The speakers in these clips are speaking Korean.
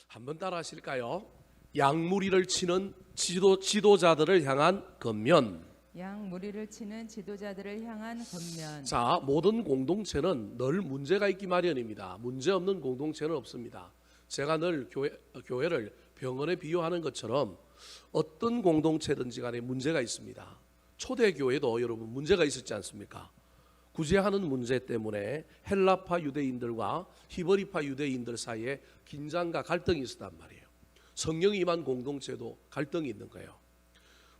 한번 따라 하실까요? 양무리를 치는 지도자들을 향한 겉면. 양무리를 치는 지도자들을 향한 겉면. 자, 모든 공동체는 늘 문제가 있기 마련입니다. 문제 없는 공동체는 없습니다. 제가 늘 교회를 병원에 비유하는 것처럼 어떤 공동체든지 간에 문제가 있습니다. 초대교회도 여러분 문제가 있었지 않습니까? 구제하는 문제 때문에 헬라파 유대인들과 히브리파 유대인들 사이에 긴장과 갈등이 있었단 말이에요. 성령이 임한 공동체도 갈등이 있는 거예요.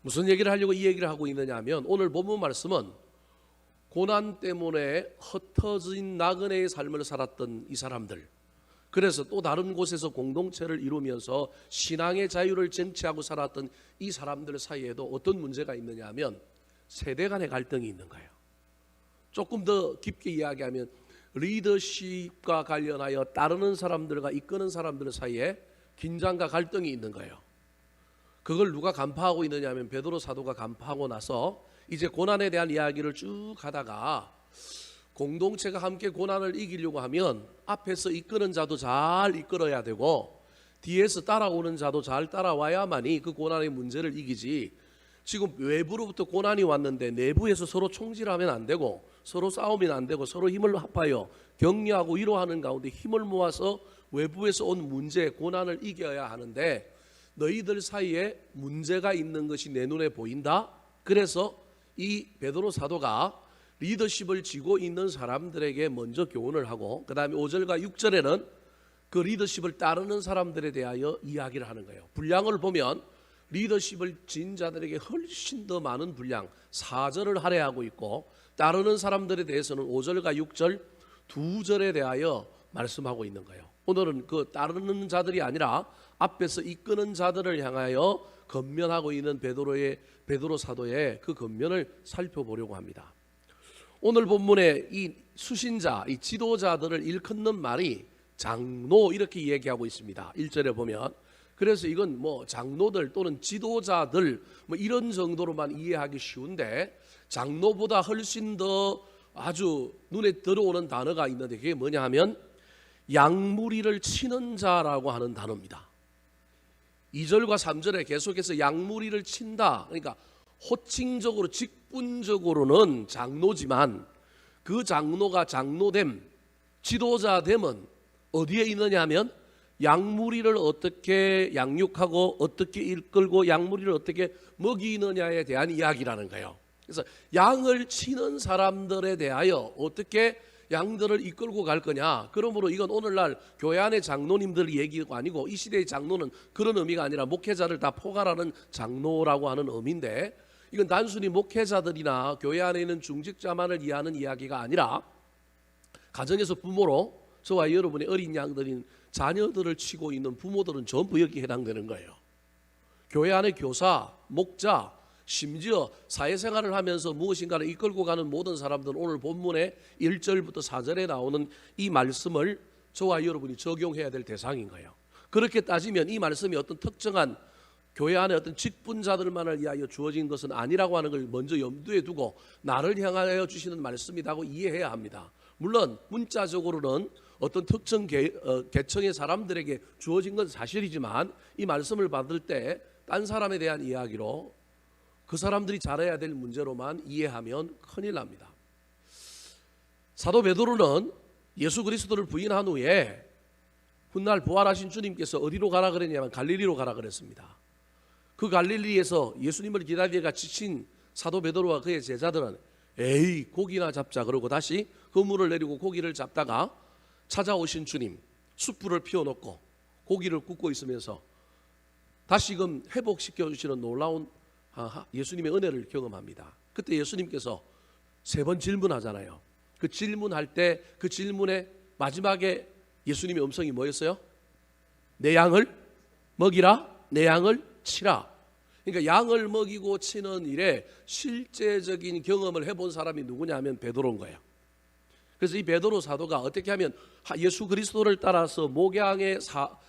무슨 얘기를 하려고 이 얘기를 하고 있느냐 하면, 오늘 본문 말씀은 고난 때문에 흩어진 나그네의 삶을 살았던 이 사람들, 그래서 또 다른 곳에서 공동체를 이루면서 신앙의 자유를 쟁취하고 살았던 이 사람들 사이에도 어떤 문제가 있느냐 하면 세대 간의 갈등이 있는 거예요. 조금 더 깊게 이야기하면 리더십과 관련하여 따르는 사람들과 이끄는 사람들 사이에 긴장과 갈등이 있는 거예요. 그걸 누가 간파하고 있느냐 하면 베드로 사도가 간파하고 나서 이제 고난에 대한 이야기를 쭉 하다가, 공동체가 함께 고난을 이기려고 하면 앞에서 이끄는 자도 잘 이끌어야 되고 뒤에서 따라오는 자도 잘 따라와야만이 그 고난의 문제를 이기지, 지금 외부로부터 고난이 왔는데 내부에서 서로 총질하면 안 되고 서로 싸우면 안 되고 서로 힘을 합하여 격려하고 위로하는 가운데 힘을 모아서 외부에서 온 문제, 고난을 이겨야 하는데, 너희들 사이에 문제가 있는 것이 내 눈에 보인다. 그래서 이 베드로 사도가 리더십을 쥐고 있는 사람들에게 먼저 교훈을 하고, 그 다음에 5절과 6절에는 그 리더십을 따르는 사람들에 대하여 이야기를 하는 거예요. 분량을 보면 리더십을 진 자들에게 훨씬 더 많은 분량 4절을 할애하고 있고, 따르는 사람들에 대해서는 5절과 6절 2절에 대하여 말씀하고 있는 거예요. 오늘은 그 따르는 자들이 아니라 앞에서 이끄는 자들을 향하여 겉면하고 있는 베드로 사도의 그 겉면을 살펴보려고 합니다. 오늘 본문의 이 수신자, 이 지도자들을 일컫는 말이 장로, 이렇게 얘기하고 있습니다. 1절에 보면. 그래서 이건 뭐 장로들 또는 지도자들 뭐 이런 정도로만 이해하기 쉬운데, 장로보다 훨씬 더 아주 눈에 들어오는 단어가 있는데, 그게 뭐냐 하면 양무리를 치는 자라고 하는 단어입니다. 2절과 3절에 계속해서 양무리를 친다, 그러니까 호칭적으로 직분적으로는 장로지만 그 장로가 장로됨, 지도자됨은 어디에 있느냐 하면 양무리를 어떻게 양육하고 어떻게 이끌고 양무리를 어떻게 먹이느냐에 대한 이야기라는 거예요. 그래서 양을 치는 사람들에 대하여 어떻게 양들을 이끌고 갈 거냐. 그러므로 이건 오늘날 교회 안의 장로님들 얘기가 아니고 이 시대의 장로는 그런 의미가 아니라 목회자를 다 포괄하는 장로라고 하는 의미인데, 이건 단순히 목회자들이나 교회 안에 있는 중직자만을 이해하는 이야기가 아니라 가정에서 부모로 저와 여러분의 어린 양들인 자녀들을 치고 있는 부모들은 전부 여기에 해당되는 거예요. 교회 안의 교사, 목자, 심지어 사회생활을 하면서 무엇인가를 이끌고 가는 모든 사람들은 오늘 본문의 1절부터 4절에 나오는 이 말씀을 저와 여러분이 적용해야 될 대상인 거예요. 그렇게 따지면 이 말씀이 어떤 특정한 교회 안에 어떤 직분자들만을 위하여 주어진 것은 아니라고 하는 걸 먼저 염두에 두고 나를 향하여 주시는 말씀이라고 이해해야 합니다. 물론 문자적으로는 어떤 특정 계층의 사람들에게 주어진 건 사실이지만, 이 말씀을 받을 때 딴 사람에 대한 이야기로 그 사람들이 잘해야 될 문제로만 이해하면 큰일 납니다. 사도 베드로는 예수 그리스도를 부인한 후에 훗날 부활하신 주님께서 어디로 가라 그랬냐면 갈릴리로 가라 그랬습니다. 그 갈릴리에서 예수님을 기다리다가 지친 사도 베드로와 그의 제자들은 에이 고기나 잡자 그러고 다시 그물을 내리고 고기를 잡다가 찾아오신 주님, 숯불을 피워놓고 고기를 굽고 있으면서 다시금 회복시켜 주시는 놀라운 예수님의 은혜를 경험합니다. 그때 예수님께서 3번 질문하잖아요. 그 질문할 때 그 질문의 마지막에 예수님의 음성이 뭐였어요? 내 양을 먹이라, 내 양을 치라. 그러니까 양을 먹이고 치는 일에 실제적인 경험을 해본 사람이 누구냐 하면 베드로인 거예요. 그래서 이 베드로 사도가 어떻게 하면 예수 그리스도를 따라서 목양의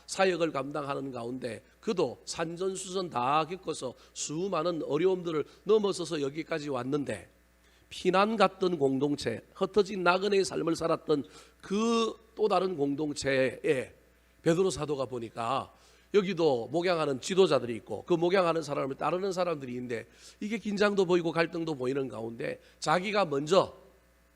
사역을 감당하는 가운데 그도 산전수전 다 겪어서 수많은 어려움들을 넘어서서 여기까지 왔는데, 피난 갔던 공동체, 흩어진 나그네의 삶을 살았던 그 또 다른 공동체에 베드로 사도가 보니까 여기도 목양하는 지도자들이 있고 그 목양하는 사람을 따르는 사람들이 있는데 이게 긴장도 보이고 갈등도 보이는 가운데 자기가 먼저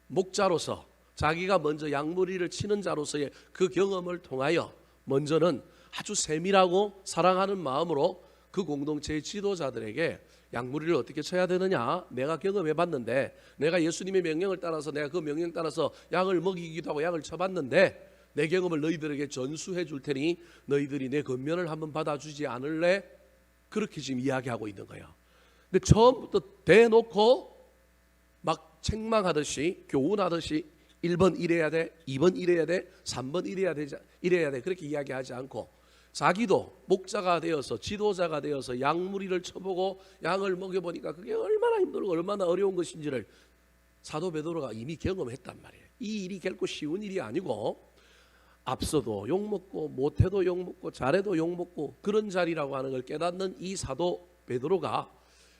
목자로서 자기가 먼저 양무리를 치는 자로서의 그 경험을 통하여 먼저는 아주 세밀하고 사랑하는 마음으로 그 공동체의 지도자들에게 양무리를 어떻게 쳐야 되느냐 내가 경험해 봤는데 내가 예수님의 명령을 따라서 내가 그 명령 따라서 양을 먹이기도 하고 양을 쳐봤는데 내 경험을 너희들에게 전수해 줄 테니 너희들이 내 권면을 한번 받아주지 않을래? 그렇게 지금 이야기하고 있는 거예요. 근데 처음부터 대놓고 막 책망하듯이 교훈하듯이 1번 이래야 돼, 2번 이래야 돼, 3번 이래야 돼 그렇게 이야기하지 않고 자기도 목자가 되어서 지도자가 되어서 양무리를 쳐보고 양을 먹여보니까 그게 얼마나 힘들고 얼마나 어려운 것인지를 사도 베드로가 이미 경험했단 말이에요. 이 일이 결코 쉬운 일이 아니고 앞서도 욕먹고 못해도 욕먹고 잘해도 욕먹고 그런 자리라고 하는 걸 깨닫는 이 사도 베드로가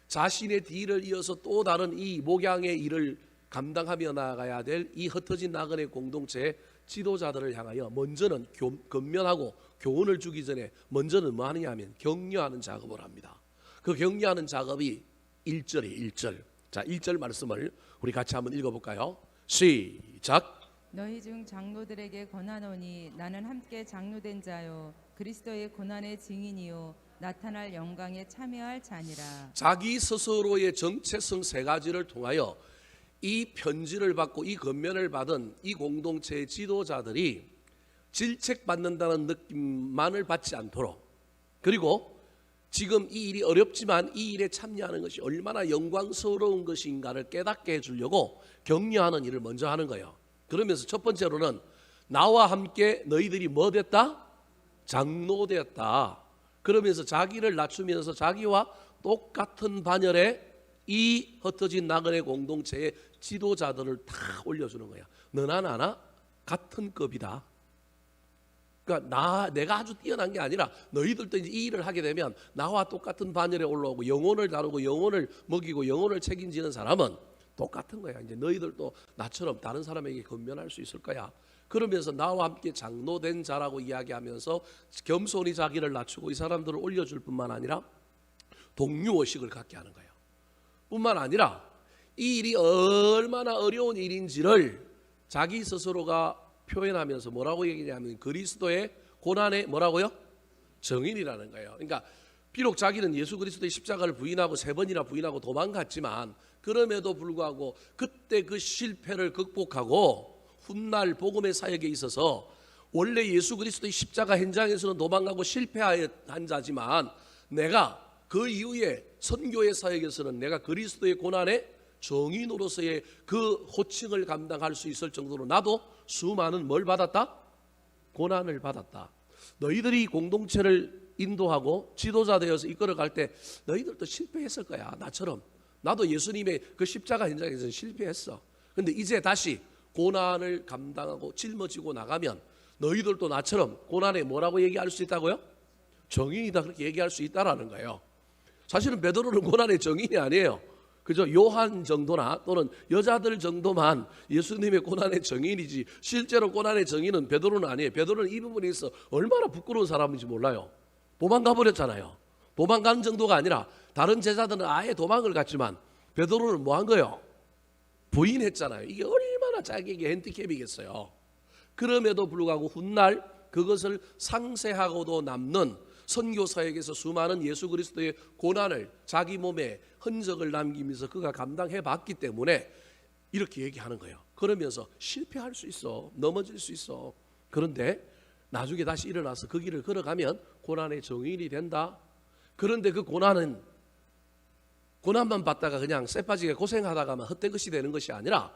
자신의 뒤를 이어서 또 다른 이 목양의 일을 감당하며 나아가야 될 이 흩어진 나그네 공동체의 지도자들을 향하여 먼저는 권면하고 교훈을 주기 전에 먼저는 뭐 하느냐 하면 격려하는 작업을 합니다. 그 격려하는 작업이 1절이에요. 1절. 자, 1절 말씀을 우리 같이 한번 읽어볼까요? 시작. 너희 중 장로들에게 권하노니 나는 함께 장로된 자요 그리스도의 고난의 증인이요 나타날 영광에 참여할 자니라. 자기 스스로의 정체성 세 가지를 통하여 이 편지를 받고 이 권면을 받은 이 공동체의 지도자들이 질책받는다는 느낌만을 받지 않도록 그리고 지금 이 일이 어렵지만 이 일에 참여하는 것이 얼마나 영광스러운 것인가를 깨닫게 해주려고 격려하는 일을 먼저 하는 거예요. 그러면서 첫 번째로는 나와 함께 너희들이 뭐 됐다? 장로 되었다. 그러면서 자기를 낮추면서 자기와 똑같은 반열에 이 흩어진 나그네 공동체의 지도자들을 다 올려주는 거야. 너나 나나 같은 급이다. 그러니까 내가 아주 뛰어난 게 아니라 너희들도 이제 이 일을 하게 되면 나와 똑같은 반열에 올라오고 영혼을 다루고 영혼을 먹이고 영혼을 책임지는 사람은 똑같은 거야. 이제 너희들도 나처럼 다른 사람에게 권면할 수 있을 거야. 그러면서 나와 함께 장로된 자라고 이야기하면서 겸손히 자기를 낮추고 이 사람들을 올려줄 뿐만 아니라 동료의식을 갖게 하는 거예요. 뿐만 아니라 이 일이 얼마나 어려운 일인지를 자기 스스로가 표현하면서 뭐라고 얘기냐면 그리스도의 고난의 뭐라고요? 정인이라는 거예요. 그러니까 비록 자기는 예수 그리스도의 십자가를 부인하고 3번이나 부인하고 도망갔지만 그럼에도 불구하고 그때 그 실패를 극복하고 훗날 복음의 사역에 있어서 원래 예수 그리스도의 십자가 현장에서는 도망가고 실패한 자지만 내가 그 이후에 선교의 사역에서는 내가 그리스도의 고난의 정인으로서의 그 호칭을 감당할 수 있을 정도로 나도 수많은 뭘 받았다? 고난을 받았다. 너희들이 공동체를 인도하고 지도자 되어서 이끌어갈 때 너희들도 실패했을 거야. 나처럼. 나도 예수님의 그 십자가 현장에서 실패했어. 근데 이제 다시 고난을 감당하고 짊어지고 나가면 너희들도 나처럼 고난에 뭐라고 얘기할 수 있다고요? 정인이다 그렇게 얘기할 수 있다라는 거예요. 사실은 베드로는 고난의 정인이 아니에요. 그저 요한 정도나 또는 여자들 정도만 예수님의 고난의 정인이지 실제로 고난의 정인은 베드로는 아니에요. 베드로는 이 부분에 있어 얼마나 부끄러운 사람인지 몰라요. 도망가 버렸잖아요. 도망가는 정도가 아니라 다른 제자들은 아예 도망을 갔지만 베드로는 뭐 한 거예요? 부인했잖아요. 이게 얼마나 자기에게 핸디캡이겠어요. 그럼에도 불구하고 훗날 그것을 상세하고도 남는 선교사역에서 수많은 예수 그리스도의 고난을 자기 몸에 흔적을 남기면서 그가 감당해 봤기 때문에 이렇게 얘기하는 거예요. 그러면서 실패할 수 있어. 넘어질 수 있어. 그런데 나중에 다시 일어나서 그 길을 걸어가면 고난의 정인이 된다. 그런데 그 고난만 받다가 그냥 쎄빠지게 고생하다가만 헛된 것이 되는 것이 아니라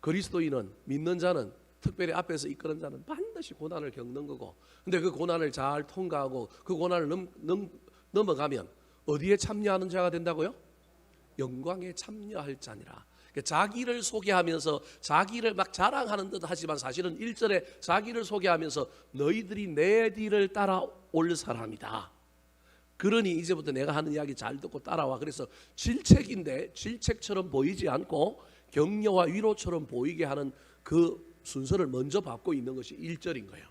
그리스도인은 믿는 자는 특별히 앞에서 이끄는 자는 반드시 고난을 겪는 거고 근데 그 고난을 잘 통과하고 그 고난을 넘어가면 어디에 참여하는 자가 된다고요? 영광에 참여할 자니라. 그러니까 자기를 소개하면서 자기를 막 자랑하는 듯 하지만 사실은 1절에 자기를 소개하면서 너희들이 내 뒤를 따라올 사람이다. 그러니 이제부터 내가 하는 이야기 잘 듣고 따라와. 그래서 질책인데 질책처럼 보이지 않고 격려와 위로처럼 보이게 하는 그 순서를 먼저 받고 있는 것이 1절인 거예요.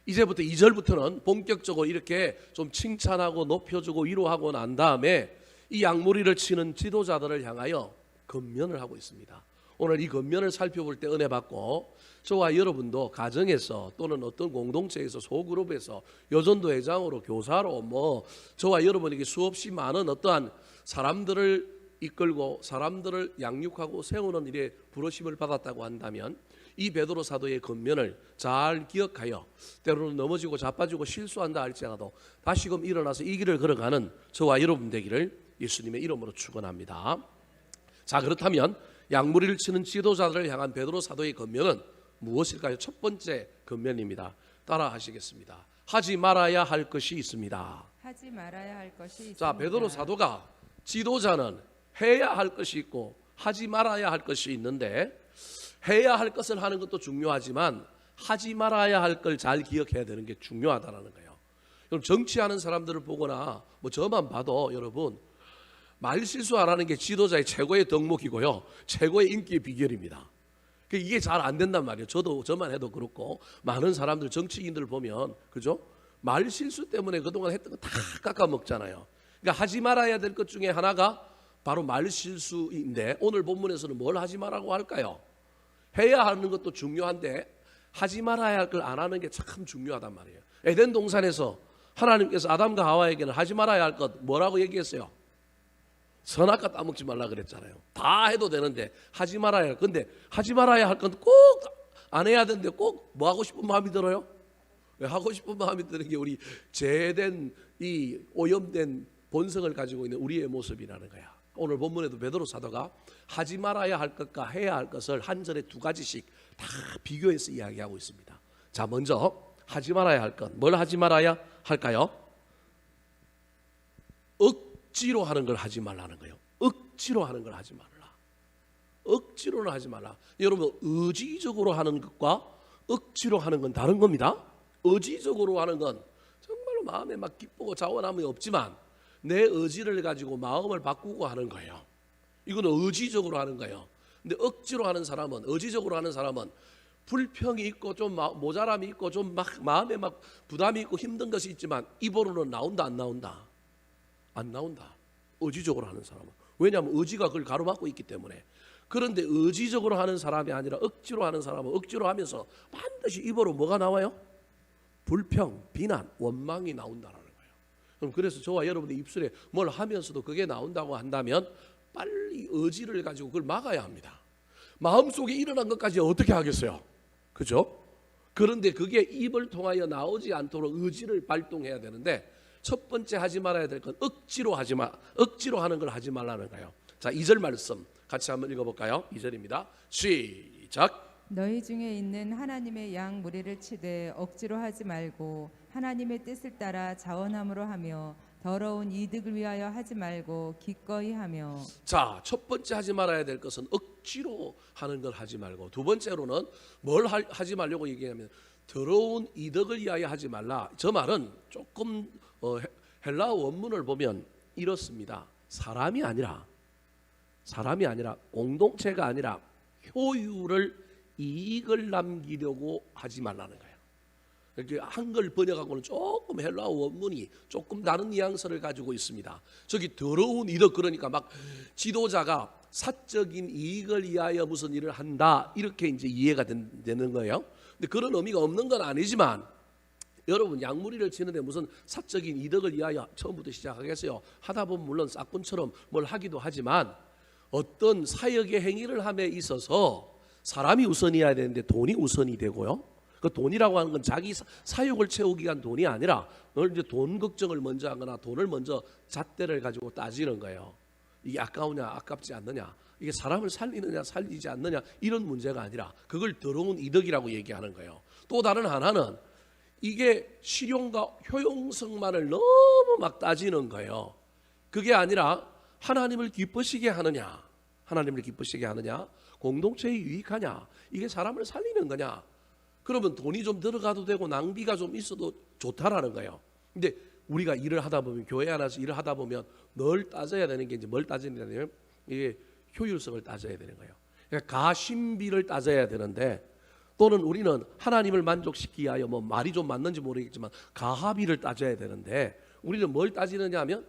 이제부터 2절부터는 본격적으로 이렇게 좀 칭찬하고 높여주고 위로하고 난 다음에 이 양무리를 치는 지도자들을 향하여 건면을 하고 있습니다. 오늘 이 건면을 살펴볼 때 은혜 받고 저와 여러분도 가정에서 또는 어떤 공동체에서 소그룹에서 여전도 회장으로 교사로 저와 여러분에게 수없이 많은 어떠한 사람들을 이끌고 사람들을 양육하고 세우는 일에 부르심을 받았다고 한다면 이 베드로 사도의 건면을 잘 기억하여 때로는 넘어지고 자빠지고 실수한다 할지라도 다시금 일어나서 이 길을 걸어가는 저와 여러분 되기를 예수님의 이름으로 축원합니다. 자, 그렇다면 양무리를 치는 지도자들을 향한 베드로 사도의 건면은 무엇일까요? 첫 번째 건면입니다. 따라 하시겠습니다. 하지 말아야 할 것이 있습니다. 하지 말아야 할 것이 있습니다. 자, 베드로 사도가 지도자는 해야 할 것이 있고 하지 말아야 할 것이 있는데 해야 할 것을 하는 것도 중요하지만 하지 말아야 할 걸 잘 기억해야 되는 게 중요하다는 거예요. 여러분 정치하는 사람들을 보거나 저만 봐도 여러분 말 실수 안 하는 게 지도자의 최고의 덕목이고요. 최고의 인기의 비결입니다. 이게 잘 안 된단 말이에요. 저만 해도 그렇고 많은 사람들 정치인들 보면 그죠? 말 실수 때문에 그동안 했던 거 다 깎아 먹잖아요. 그러니까 하지 말아야 될 것 중에 하나가 바로 말 실수인데 오늘 본문에서는 뭘 하지 말라고 할까요? 해야 하는 것도 중요한데 하지 말아야 할 걸 안 하는 게 참 중요하단 말이에요. 에덴 동산에서 하나님께서 아담과 하와에게는 하지 말아야 할 것 뭐라고 얘기했어요? 선악과 따먹지 말라 그랬잖아요. 다 해도 되는데 하지 말아야 할 건데 하지 말아야 할 건 꼭 안 해야 되는데 꼭 뭐 하고 싶은 마음이 들어요? 왜 하고 싶은 마음이 드는 게 우리 죄된 이 오염된 본성을 가지고 있는 우리의 모습이라는 거야. 오늘 본문에도 베드로 사도가 하지 말아야 할 것과 해야 할 것을 한 절에 두 가지씩 다 비교해서 이야기하고 있습니다. 자, 먼저 하지 말아야 할 것. 뭘 하지 말아야 할까요? 억지로 하는 걸 하지 말라는 거예요. 억지로 하는 걸 하지 말라. 억지로는 하지 말라. 여러분 의지적으로 하는 것과 억지로 하는 건 다른 겁니다. 의지적으로 하는 건 정말로 마음에 막 기쁘고 자원함이 없지만 내 의지를 가지고 마음을 바꾸고 하는 거예요. 이거는 의지적으로 하는 거예요. 근데 억지로 하는 사람은 의지적으로 하는 사람은 불평이 있고 좀 모자람이 있고 좀 막 마음에 막 부담이 있고 힘든 것이 있지만 입으로는 나온다 안 나온다? 안 나온다. 의지적으로 하는 사람은. 왜냐하면 의지가 그걸 가로막고 있기 때문에. 그런데 의지적으로 하는 사람이 아니라 억지로 하는 사람은 억지로 하면서 반드시 입으로 뭐가 나와요? 불평, 비난, 원망이 나온다라는 거예요. 그럼 그래서 저와 여러분의 입술에 뭘 하면서도 그게 나온다고 한다면 빨리 의지를 가지고 그걸 막아야 합니다. 마음속에 일어난 것까지 어떻게 하겠어요? 그죠? 그런데 그게 입을 통하여 나오지 않도록 의지를 발동해야 되는데 첫 번째 하지 말아야 될 건 억지로 하는 걸 하지 말라는 거예요. 자, 2절 말씀 같이 한번 읽어볼까요? 2절입니다. 시작. 너희 중에 있는 하나님의 양 무리를 치되 억지로 하지 말고 하나님의 뜻을 따라 자원함으로 하며 더러운 이득을 위하여 하지 말고 기꺼이 하며. 자, 첫 번째 하지 말아야 될 것은 억지로 하는 걸 하지 말고 두 번째로는 뭘 하지 말려고 얘기하면 더러운 이득을 위하여 하지 말라. 저 말은 조금 헬라어 원문을 보면 이렇습니다. 사람이 아니라 공동체가 아니라 효율을 이익을 남기려고 하지 말라는 거예요. 이렇게 한글 번역하고는 조금 헬라어 원문이 조금 다른 뉘앙스를 가지고 있습니다. 저기 더러운 이득 그러니까 막 지도자가 사적인 이익을 위하여 무슨 일을 한다 이렇게 이제 이해가 되는 거예요. 근데 그런 의미가 없는 건 아니지만 여러분 양무리를 치는데 무슨 사적인 이득을 위하여 처음부터 시작하겠어요? 하다 보면 물론 싹군처럼 뭘 하기도 하지만 어떤 사역의 행위를 함에 있어서 사람이 우선이어야 되는데 돈이 우선이 되고요. 그 돈이라고 하는 건 자기 사욕을 채우기 위한 돈이 아니라 늘 이제 돈 걱정을 먼저 하거나 돈을 먼저 잣대를 가지고 따지는 거예요. 이게 아까우냐 아깝지 않느냐 이게 사람을 살리느냐 살리지 않느냐 이런 문제가 아니라 그걸 더러운 이득이라고 얘기하는 거예요. 또 다른 하나는 이게 실용과 효용성만을 너무 막 따지는 거예요. 그게 아니라 하나님을 기쁘시게 하느냐 공동체에 유익하냐 이게 사람을 살리는 거냐 그러면 돈이 좀 들어가도 되고 낭비가 좀 있어도 좋다라는 거예요. 근데 우리가 일을 하다 보면 교회 안에서 일을 하다 보면 늘 따져야 되는 게 이제 뭘 따지냐면 이게 효율성을 따져야 되는 거예요. 그러니까 가심비를 따져야 되는데 또는 우리는 하나님을 만족시키기 위하여 뭐 말이 좀 맞는지 모르겠지만 가합의를 따져야 되는데 우리는 뭘 따지느냐 하면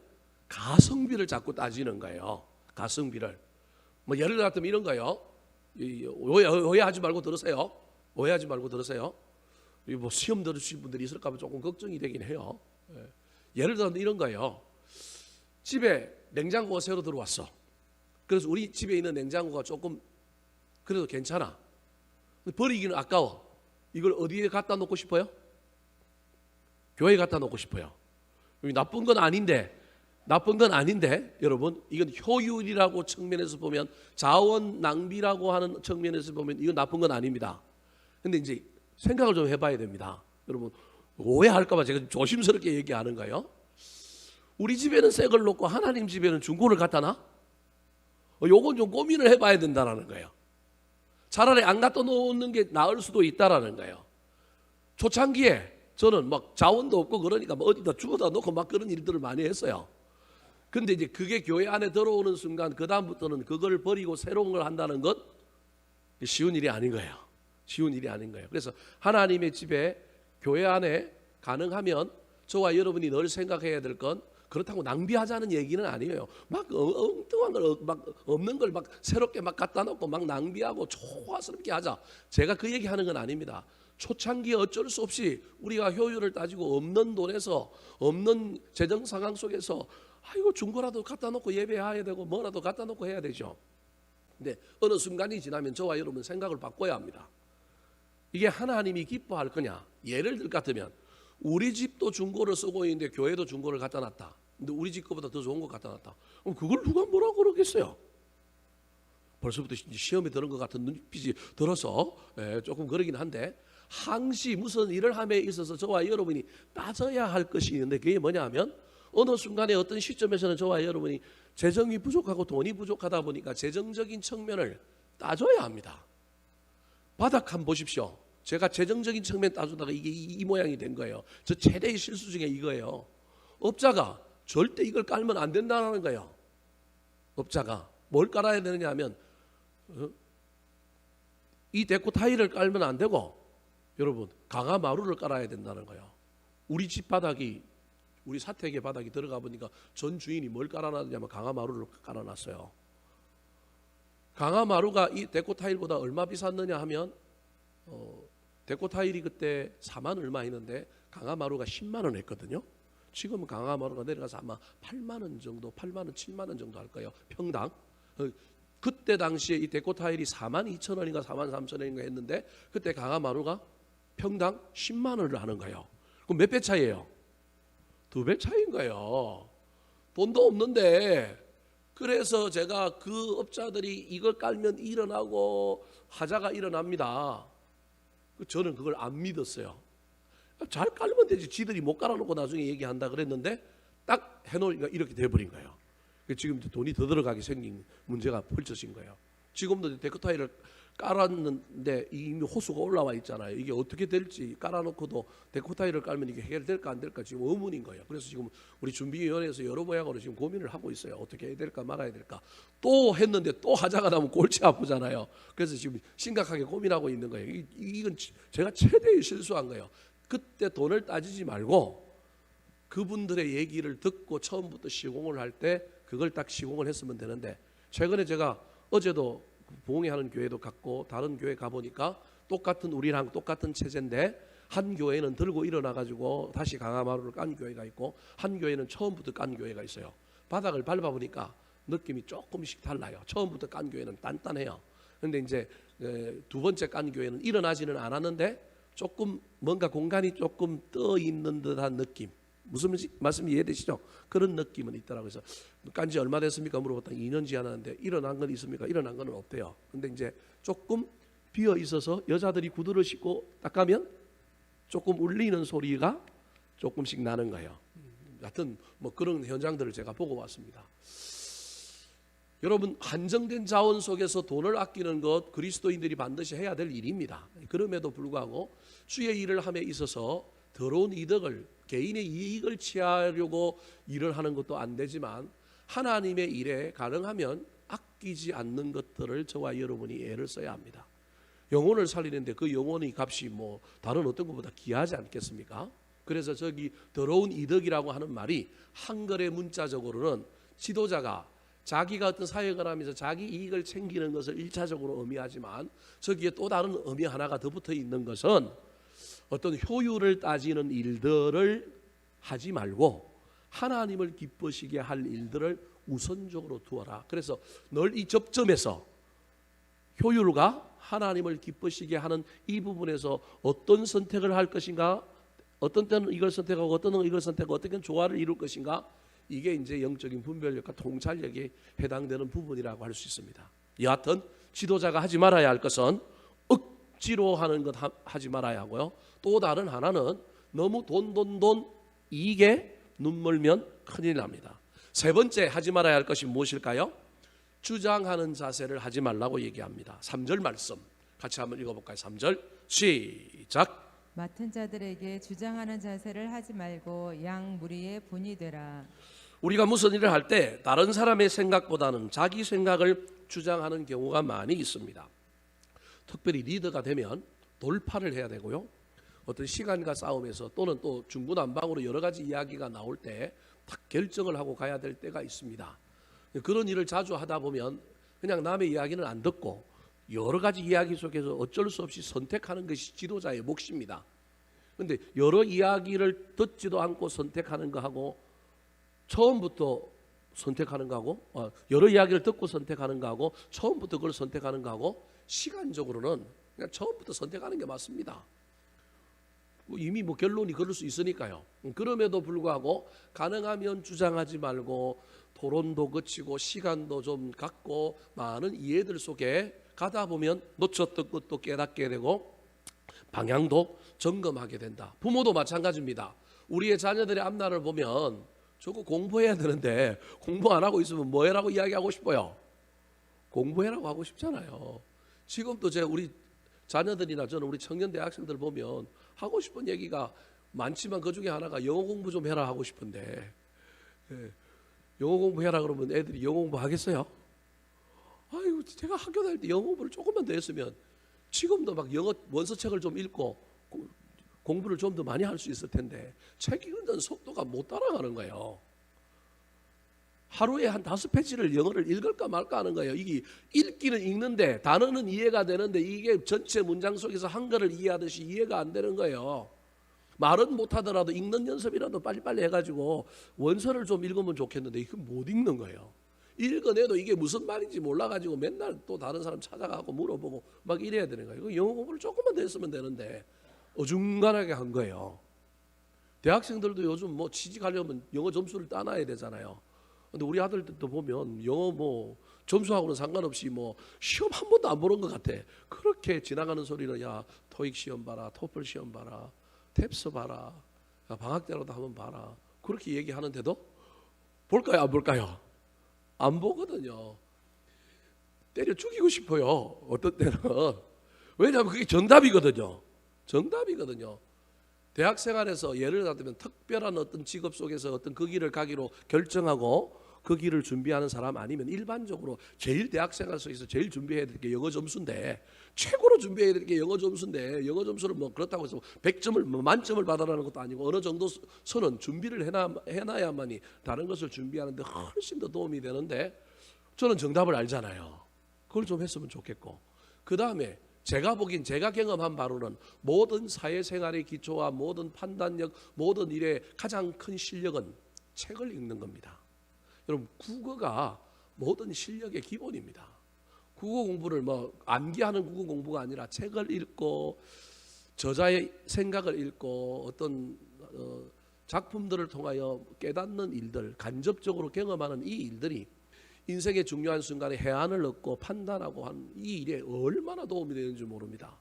가성비를 자꾸 따지는 거예요. 가성비를. 뭐 예를 들면 이런 거예요. 오해하지 말고 들으세요. 오해하지 말고 들으세요. 뭐 시험 들으신 분들이 있을까 봐 조금 걱정이 되긴 해요. 예를 들면 이런 거예요. 집에 냉장고가 새로 들어왔어. 그래서 우리 집에 있는 냉장고가 조금 그래도 괜찮아. 버리기는 아까워. 이걸 어디에 갖다 놓고 싶어요? 교회에 갖다 놓고 싶어요. 나쁜 건 아닌데 여러분, 이건 효율이라고 측면에서 보면, 자원 낭비라고 하는 측면에서 보면 이건 나쁜 건 아닙니다. 근데 이제 생각을 좀 해봐야 됩니다. 여러분, 오해할까 봐 제가 조심스럽게 얘기하는 거예요. 우리 집에는 새 걸 놓고 하나님 집에는 중고를 갖다 놔? 요건 좀 고민을 해봐야 된다는 거예요. 차라리 안 갖다 놓는 게 나을 수도 있다라는 거예요. 초창기에 저는 막 자원도 없고 그러니까 뭐 어디다 주워다 놓고 막 그런 일들을 많이 했어요. 근데 이제 그게 교회 안에 들어오는 순간 그 다음부터는 그걸 버리고 새로운 걸 한다는 것 쉬운 일이 아닌 거예요. 쉬운 일이 아닌 거예요. 그래서 하나님의 집에 교회 안에 가능하면 저와 여러분이 늘 생각해야 될 건 그렇다고 낭비하자는 얘기는 아니에요. 막 엉뚱한 걸 막 없는 걸 막 새롭게 막 갖다 놓고 막 낭비하고 조화스럽게 하자. 제가 그 얘기하는 건 아닙니다. 초창기에 어쩔 수 없이 우리가 효율을 따지고 없는 돈에서 없는 재정 상황 속에서 이거 중고라도 갖다 놓고 예배해야 되고 뭐라도 갖다 놓고 해야 되죠. 근데 어느 순간이 지나면 저와 여러분 생각을 바꿔야 합니다. 이게 하나님이 기뻐할 거냐? 예를 들 것 같으면 우리 집도 중고를 쓰고 있는데 교회도 중고를 갖다 놨다. 근데 우리 집 거보다 더 좋은 거 갖다 놨다. 그럼 그걸 누가 뭐라고 그러겠어요? 벌써부터 시험에 드는 것 같은 눈빛이 들어서 조금 그러긴 한데, 항시 무슨 일을 함에 있어서 저와 여러분이 따져야 할 것이 있는데 그게 뭐냐 하면 어느 순간에 어떤 시점에서는 저와 여러분이 재정이 부족하고 돈이 부족하다 보니까 재정적인 측면을 따져야 합니다. 바닥 한번 보십시오. 제가 재정적인 측면 따주다가 이게 이 모양이 된 거예요. 저 최대의 실수 중에 이거예요. 업자가 절대 이걸 깔면 안 된다는 거예요. 업자가 뭘 깔아야 되느냐 하면 이 데코 타일을 깔면 안 되고 여러분 강화 마루를 깔아야 된다는 거예요. 우리 집 바닥이 우리 사택의 바닥이 들어가 보니까 전 주인이 뭘 깔아놨냐면 강화 마루를 깔아놨어요. 강화 마루가 이 데코 타일보다 얼마 비쌌느냐 하면 데코 타일이 그때 4만 얼마 했는데 강화 마루가 10만 원 했거든요. 지금은 강화 마루가 내려가서 아마 8만 원 정도, 8만 원, 7만 원 정도 할 거예요. 평당. 그때 당시에 이 데코 타일이 4만 2천 원인가 4만 3천 원인가 했는데 그때 강화 마루가 평당 10만 원을 하는 거예요. 그럼 몇 배 차이예요? 2배 차이인 거예요. 돈도 없는데. 그래서 제가 그 업자들이 이걸 깔면 일어나고 하자가 일어납니다. 저는 그걸 안 믿었어요. 잘 깔면 되지. 지들이 못 깔아놓고 나중에 얘기한다 그랬는데 딱 해놓으니까 이렇게 돼버린 거예요. 지금 돈이 더 들어가게 생긴 문제가 펼쳐진 거예요. 지금도 데코 타일을 깔았는데 이미 호수가 올라와 있잖아요. 이게 어떻게 될지 깔아놓고도 데코 타일을 깔면 이게 해결될까 안 될까 지금 의문인 거예요. 그래서 지금 우리 준비위원회에서 여러 모양으로 지금 고민을 하고 있어요. 어떻게 해야 될까 말아야 될까. 또 했는데 또 하자가 나면 골치 아프잖아요. 그래서 지금 심각하게 고민하고 있는 거예요. 이건 제가 최대의 실수한 거예요. 그때 돈을 따지지 말고 그분들의 얘기를 듣고 처음부터 시공을 할 때 그걸 딱 시공을 했으면 되는데, 최근에 제가 어제도 부흥회하는 교회도 갔고 다른 교회 가보니까 똑같은 우리랑 똑같은 체제인데 한 교회는 들고 일어나가지고 다시 강화마루를 깐 교회가 있고 한 교회는 처음부터 깐 교회가 있어요. 바닥을 밟아보니까 느낌이 조금씩 달라요. 처음부터 깐 교회는 단단해요. 그런데 이제 두 번째 깐 교회는 일어나지는 않았는데 조금 뭔가 공간이 조금 떠 있는 듯한 느낌. 무슨 말씀이 이해되시죠? 그런 느낌은 있더라고요. 그래서 깐지 얼마 됐습니까? 물어봤더니 2년지 않았는데 일어난 건 있습니까? 일어난 건 없대요. 근데 이제 조금 비어 있어서 여자들이 구두를 신고 닦으면 조금 울리는 소리가 조금씩 나는 거예요. 하여튼 뭐 그런 현장들을 제가 보고 왔습니다. 여러분, 한정된 자원 속에서 돈을 아끼는 것 그리스도인들이 반드시 해야 될 일입니다. 그럼에도 불구하고 주의 일을 함에 있어서 더러운 이득을, 개인의 이익을 취하려고 일을 하는 것도 안 되지만 하나님의 일에 가능하면 아끼지 않는 것들을 저와 여러분이 애를 써야 합니다. 영혼을 살리는데 그 영혼의 값이 뭐 다른 어떤 것보다 귀하지 않겠습니까? 그래서 저기 더러운 이득이라고 하는 말이 한글의 문자적으로는 지도자가 자기가 어떤 사역을 하면서 자기 이익을 챙기는 것을 1차적으로 의미하지만 저기에 또 다른 의미 하나가 더 붙어 있는 것은 어떤 효율을 따지는 일들을 하지 말고 하나님을 기쁘시게 할 일들을 우선적으로 두어라. 그래서 늘 이 접점에서 효율과 하나님을 기쁘시게 하는 이 부분에서 어떤 선택을 할 것인가, 어떤 때는 이걸 선택하고 어떤 때는 이걸 선택하고 어떤 때는 조화를 이룰 것인가, 이게 이제 영적인 분별력과 통찰력에 해당되는 부분이라고 할 수 있습니다. 여하튼 지도자가 하지 말아야 할 것은 억지로 하는 것 하지 말아야 하고요. 또 다른 하나는 너무 돈 이익에 눈멀면 큰일 납니다. 세 번째 하지 말아야 할 것이 무엇일까요? 주장하는 자세를 하지 말라고 얘기합니다. 3절 말씀 같이 한번 읽어볼까요? 3절 시작. 맡은 자들에게 주장하는 자세를 하지 말고 양 무리의 본이 되라. 우리가 무슨 일을 할 때 다른 사람의 생각보다는 자기 생각을 주장하는 경우가 많이 있습니다. 특별히 리더가 되면 돌파를 해야 되고요. 어떤 시간과 싸움에서 또는 또 중구난방으로 여러 가지 이야기가 나올 때 딱 결정을 하고 가야 될 때가 있습니다. 그런 일을 자주 하다 보면 그냥 남의 이야기는 안 듣고 여러 가지 이야기 속에서 어쩔 수 없이 선택하는 것이 지도자의 몫입니다. 그런데 여러 이야기를 듣지도 않고 선택하는 거하고 처음부터 선택하는 거하고 여러 이야기를 듣고 선택하는 거하고 처음부터 그걸 선택하는 거하고 시간적으로는 그냥 처음부터 선택하는 게 맞습니다. 이미 뭐 결론이 그럴 수 있으니까요. 그럼에도 불구하고 가능하면 주장하지 말고 토론도 거치고 시간도 좀 갖고 많은 이해들 속에 가다 보면 놓쳤던 것도 깨닫게 되고 방향도 점검하게 된다. 부모도 마찬가지입니다. 우리의 자녀들의 앞날을 보면 저거 공부해야 되는데 공부 안 하고 있으면 뭐 해라고 이야기하고 싶어요? 공부해라고 하고 싶잖아요. 지금도 우리 자녀들이나 저는 우리 청년 대학생들 보면 하고 싶은 얘기가 많지만 그 중에 하나가 영어 공부 좀 해라 하고 싶은데 영어 공부해라 그러면 애들이 영어 공부 하겠어요? 아이고 제가 학교 다닐 때 영어 공부를 조금만 더 했으면 지금도 막 영어 원서책을 좀 읽고 공부를 좀 더 많이 할 수 있을 텐데 책 읽는 속도가 못 따라가는 거예요. 하루에 한 5페이지를 영어를 읽을까 말까 하는 거예요. 이게 읽기는 읽는데 단어는 이해가 되는데 이게 전체 문장 속에서 한글을 이해하듯이 이해가 안 되는 거예요. 말은 못하더라도 읽는 연습이라도 빨리빨리 해가지고 원서를 좀 읽으면 좋겠는데 이거 못 읽는 거예요. 읽어내도 이게 무슨 말인지 몰라가지고 맨날 또 다른 사람 찾아가고 물어보고 막 이래야 되는 거예요. 이거 영어 공부를 조금만 더 했으면 되는데 어중간하게 한 거예요. 대학생들도 요즘 뭐 취직하려면 영어 점수를 따놔야 되잖아요. 근데 우리 아들들도 보면 영어 뭐 점수하고는 상관없이 뭐 시험 한 번도 안 보는 것 같아. 그렇게 지나가는 소리는 야 토익 시험 봐라, 토플 시험 봐라, 탭스 봐라, 야, 방학 때라도 한번 봐라. 그렇게 얘기하는데도 볼까요, 안 볼까요? 안 보거든요. 때려 죽이고 싶어요. 어떤 때는. 왜냐하면 그게 정답이거든요. 정답이거든요. 대학 생활에서 예를 들면 특별한 어떤 직업 속에서 어떤 그 길을 가기로 결정하고 그 길을 준비하는 사람 아니면 일반적으로 제일 대학 생활 속에서 제일 준비해야 될 게 영어 점수인데 최고로 준비해야 될 게 영어 점수인데 영어 점수를 뭐 그렇다고 해서 100점을 만점을 받아라는 것도 아니고 어느 정도 선은 준비를 해놔야만이 다른 것을 준비하는데 훨씬 더 도움이 되는데 저는 정답을 알잖아요. 그걸 좀 했으면 좋겠고 그 다음에 제가 보긴 제가 경험한 바로는 모든 사회생활의 기초와 모든 판단력 모든 일의 가장 큰 실력은 책을 읽는 겁니다. 여러분 국어가 모든 실력의 기본입니다. 국어 공부를 뭐 암기하는 국어 공부가 아니라 책을 읽고 저자의 생각을 읽고 어떤 작품들을 통하여 깨닫는 일들 간접적으로 경험하는 이 일들이 인생의 중요한 순간에 해안을 얻고 판단하고 한 이 일에 얼마나 도움이 되는지 모릅니다.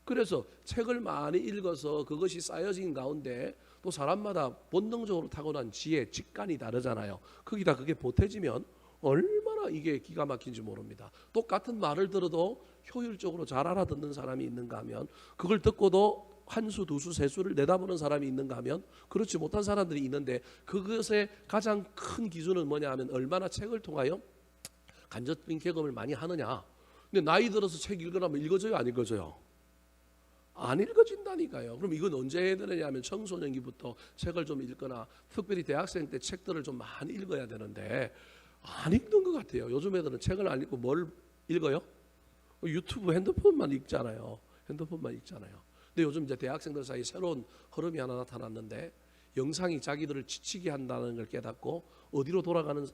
그래서 책을 많이 읽어서 그것이 쌓여진 가운데 또 사람마다 본능적으로 타고난 지혜, 직관이 다르잖아요. 거기다 그게 보태지면 얼마나 이게 기가 막힌지 모릅니다. 똑같은 말을 들어도 효율적으로 잘 알아듣는 사람이 있는가 하면 그걸 듣고도 한 수, 두 수, 세 수를 내다보는 사람이 있는가 하면 그렇지 못한 사람들이 있는데 그것의 가장 큰 기준은 뭐냐 하면 얼마나 책을 통하여 간접적인 경험을 많이 하느냐. 근데 나이 들어서 책 읽으라면 읽어져요, 안 읽어져요? 안 읽어진다니까요. 그럼 이건 언제 해야 되느냐면 청소년기부터 책을 좀 읽거나 특별히 대학생 때 책들을 좀 많이 읽어야 되는데 안 읽는 것 같아요. 요즘 애들은 책을 안 읽고 뭘 읽어요? 유튜브, 핸드폰만 읽잖아요. 핸드폰만 읽잖아요. 근데 요즘 이제 대학생들 사이에 새로운 흐름이 하나 나타났는데 영상이 자기들을 지치게 한다는 걸 깨닫고 어디로 돌아가는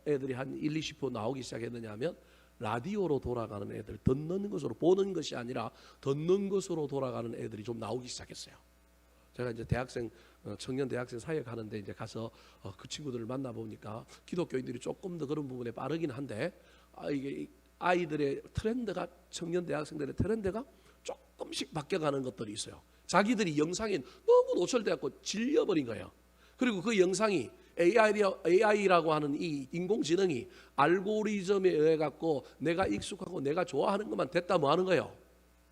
애들이 한 1, 20% 나오기 시작했느냐 하면 라디오로 돌아가는 애들, 듣는 것으로, 보는 것이 아니라 듣는 것으로 돌아가는 애들이 좀 나오기 시작했어요. 제가 이제 대학생, 청년 대학생 사역 하는데 이제 가서 그 친구들을 만나 보니까 기독교인들이 조금 더 그런 부분에 빠르긴 한데 이게 아이들의 트렌드가, 청년 대학생들의 트렌드가 조금씩 바뀌어가는 것들이 있어요. 자기들이 영상에 너무 노출되었고 질려버린 거예요. 그리고 그 영상이 AI라고 하는 이 인공지능이 알고리즘에 의해 갖고 내가 익숙하고 내가 좋아하는 것만 됐다 뭐 하는 거예요.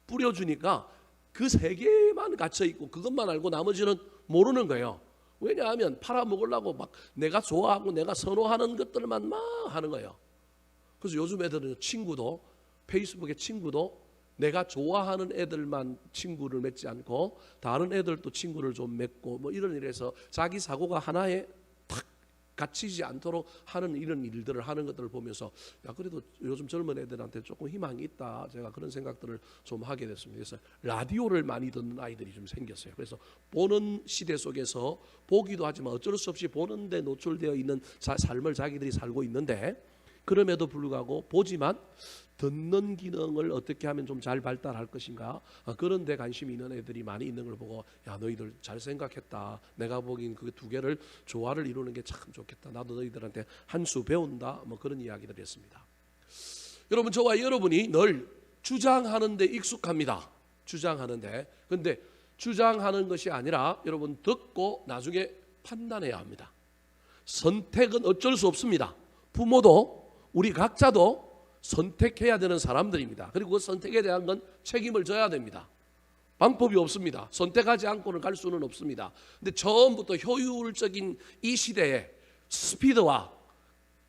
뿌려주니까 그 세계만 갇혀 있고 그것만 알고 나머지는 모르는 거예요. 왜냐하면 팔아먹으려고 막 내가 좋아하고 내가 선호하는 것들만 막 하는 거예요. 그래서 요즘 애들은 친구도, 페이스북의 친구도 내가 좋아하는 애들만 친구를 맺지 않고 다른 애들도 친구를 좀 맺고 뭐 이런 일에서 자기 사고가 하나에 탁 갇히지 않도록 하는 이런 일들을 하는 것들을 보면서 야, 그래도 요즘 젊은 애들한테 조금 희망이 있다, 제가 그런 생각들을 좀 하게 됐습니다. 그래서 라디오를 많이 듣는 아이들이 좀 생겼어요. 그래서 보는 시대 속에서 보기도 하지만 어쩔 수 없이 보는데 노출되어 있는 삶을 자기들이 살고 있는데 그럼에도 불구하고 보지만 듣는 기능을 어떻게 하면 좀 잘 발달할 것인가, 그런 데 관심이 있는 애들이 많이 있는 걸 보고 야, 너희들 잘 생각했다, 내가 보기엔 그 두 개를 조화를 이루는 게 참 좋겠다, 나도 너희들한테 한 수 배운다, 뭐 그런 이야기들을 했습니다. 여러분, 저와 여러분이 늘 주장하는 데 익숙합니다. 주장하는데. 근데 주장하는 것이 아니라 여러분 듣고 나중에 판단해야 합니다. 선택은 어쩔 수 없습니다. 부모도 우리 각자도 선택해야 되는 사람들입니다. 그리고 그 선택에 대한 건 책임을 져야 됩니다. 방법이 없습니다. 선택하지 않고는 갈 수는 없습니다. 근데 처음부터 효율적인 이 시대에 스피드와